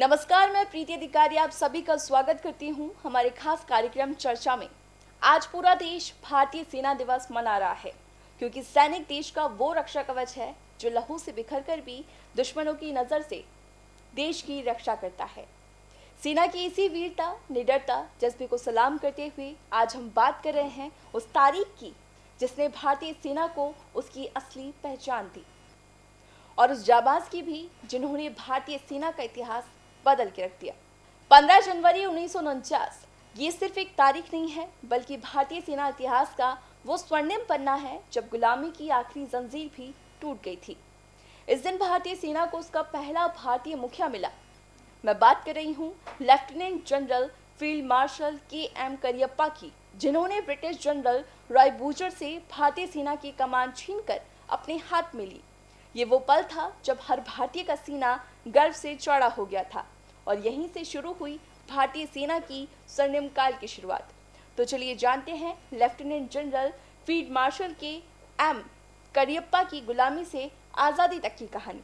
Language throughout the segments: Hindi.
नमस्कार, मैं प्रीति अधिकारी आप सभी का स्वागत करती हूं हमारे खास कार्यक्रम चर्चा में। आज पूरा देश भारतीय सेना दिवस मना रहा है क्योंकि सैनिक देश का वो रक्षा कवच है जो लहू से बिखर कर भी दुश्मनों की नजर से देश की रक्षा करता है। सेना की इसी वीरता, निडरता, जज्बे को सलाम करते हुए आज हम बात कर रहे हैं उस तारीख की जिसने भारतीय सेना को उसकी असली पहचान दी, और उस जाबाज की भी जिन्होंने भारतीय सेना का इतिहास बदल के रख दिया। 15 जनवरी 1949 ये सिर्फ एक तारीख नहीं है, बल्कि भारतीय सेना इतिहास का वो स्वर्णिम पन्ना है जब गुलामी की आखिरी जंजीर भी टूट गई थी। इस दिन भारतीय सेना को उसका पहला भारतीय मुखिया मिला। मैं बात कर रही हूँ lieutenant general field marshal KM. Cariappa की, जिन्होंने ब्रिटिश जनरल रॉय बूचर से भारतीय सेना की कमान छीनकर अपने हाथ में ली। ये वो पल था जब हर भारतीय का सीना गर्व से चौड़ा हो गया था, और यहीं से शुरू हुई भारतीय सेना की स्वर्णिम काल की शुरुआत। तो चलिए जानते हैं lieutenant general field marshal KM. Cariappa की गुलामी से आज़ादी तक की कहानी।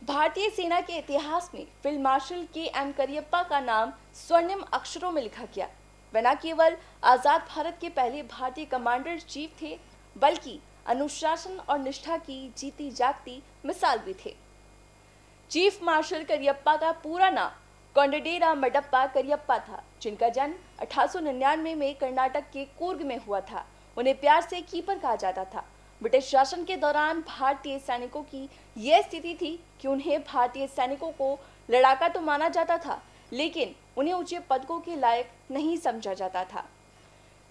भारतीय सेना के इतिहास में फील्ड मार्शल के.एम. करियप्पा का नाम स्वर्णिम अक्षरों में लिखा गया। वे न केवल आज़ाद भारत के पहले भारतीय कमांडर चीफ थे, बल्कि अनुशासन और निष्ठा की जीती जागती मिसाल भी थे। चीफ मार्शल करियप्पा का पूरा नाम कोंडादेरा मडप्पा करियप्पा था, जिनका जन्म 1899 में कर्नाटक के कूर्ग में हुआ था। उन्हें प्यार से कीपर कहा जाता था। ब्रिटिश शासन के दौरान भारतीय सैनिकों की यह स्थिति थी कि उन्हें भारतीय सैनिकों को लड़ाका तो माना जाता था, लेकिन उन्हें ऊंचे पदकों के लायक नहीं समझा जाता था।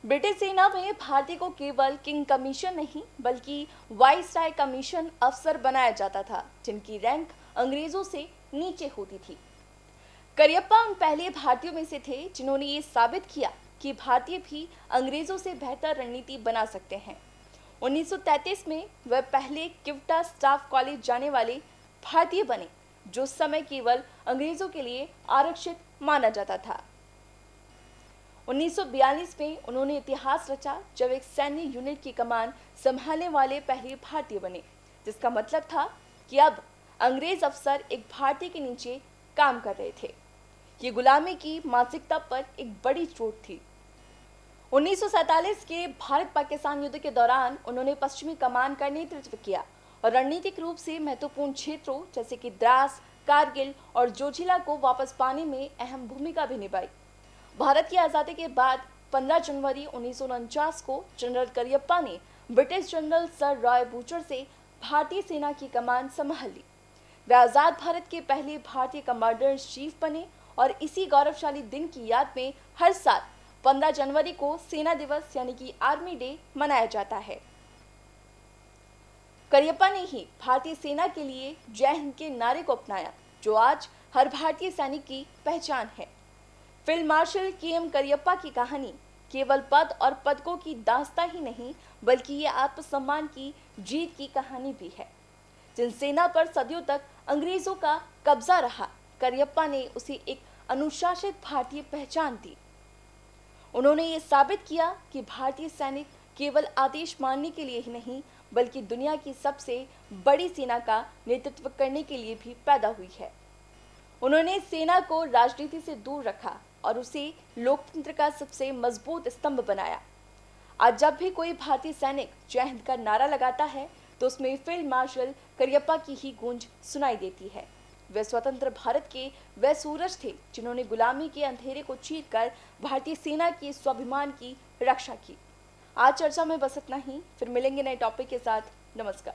ब्रिटिश सेना में भारतीय को केवल किंग कमीशन नहीं, बल्कि वाइसराय कमीशन अफसर बनाया जाता था, जिनकी रैंक अंग्रेजों से नीचे होती थी। करियप्पा उन पहले भारतीयों में से थे जिन्होंने ये साबित किया कि भारतीय भी अंग्रेजों से बेहतर रणनीति बना सकते हैं। 1933 में वह पहले किवटा स्टाफ कॉलेज जाने वाले भारतीय बने, जो उस समय केवल अंग्रेजों के लिए आरक्षित माना जाता था। 1942 में उन्होंने इतिहास रचा जब एक सैन्य यूनिट की कमान संभालने वाले पहले भारतीय बने, जिसका मतलब था कि अब अंग्रेज अफसर एक भारतीय के नीचे काम कर रहे थे। ये गुलामी की मानसिकता पर एक बड़ी चोट थी। 1947 के भारत पाकिस्तान युद्ध के दौरान उन्होंने पश्चिमी कमान का नेतृत्व किया और रणनीतिक रूप से महत्वपूर्ण क्षेत्रों जैसे कि द्रास, कारगिल और जोजिला को वापस पाने में अहम भूमिका भी निभाई। भारत की आज़ादी के बाद 15 जनवरी 1949 को जनरल करियप्पा ने British general sir Roy butcher से भारतीय सेना की कमान संभाल ली। वे आज़ाद भारत के पहले भारतीय कमांडर चीफ बने, और इसी गौरवशाली दिन की याद में हर साल 15 जनवरी को सेना दिवस यानी कि आर्मी डे मनाया जाता है। करियप्पा ने ही भारतीय सेना के लिए जय हिंद के नारे को अपनाया, जो आज हर भारतीय सैनिक की पहचान है। Field marshal KM. करियप्पा की कहानी केवल पद और पदकों की दास्तां ही नहीं, बल्कि ये आत्मसम्मान की जीत की कहानी भी है। जिन सेना पर सदियों तक अंग्रेजों का कब्जा रहा, करियप्पा ने उसे एक अनुशासित भारतीय पहचान दी। उन्होंने ये साबित किया कि भारतीय सैनिक केवल आदेश मानने के लिए ही नहीं, बल्कि दुनिया की सबसे बड़ी सेना का नेतृत्व करने के लिए भी पैदा हुई है। उन्होंने सेना को राजनीति से दूर रखा और उसे लोकतंत्र का सबसे मजबूत स्तंभ बनाया। आज जब भी कोई भारतीय सैनिक जय हिंद का नारा लगाता है, तो उसमें फील्ड मार्शल करियप्पा की ही गूंज सुनाई देती है। वे स्वतंत्र भारत के वह सूरज थे जिन्होंने गुलामी के अंधेरे को चीरकर भारतीय सेना के स्वाभिमान की रक्षा की। आज चर्चा में बस इतना ही, फिर मिलेंगे नए टॉपिक के साथ। नमस्कार।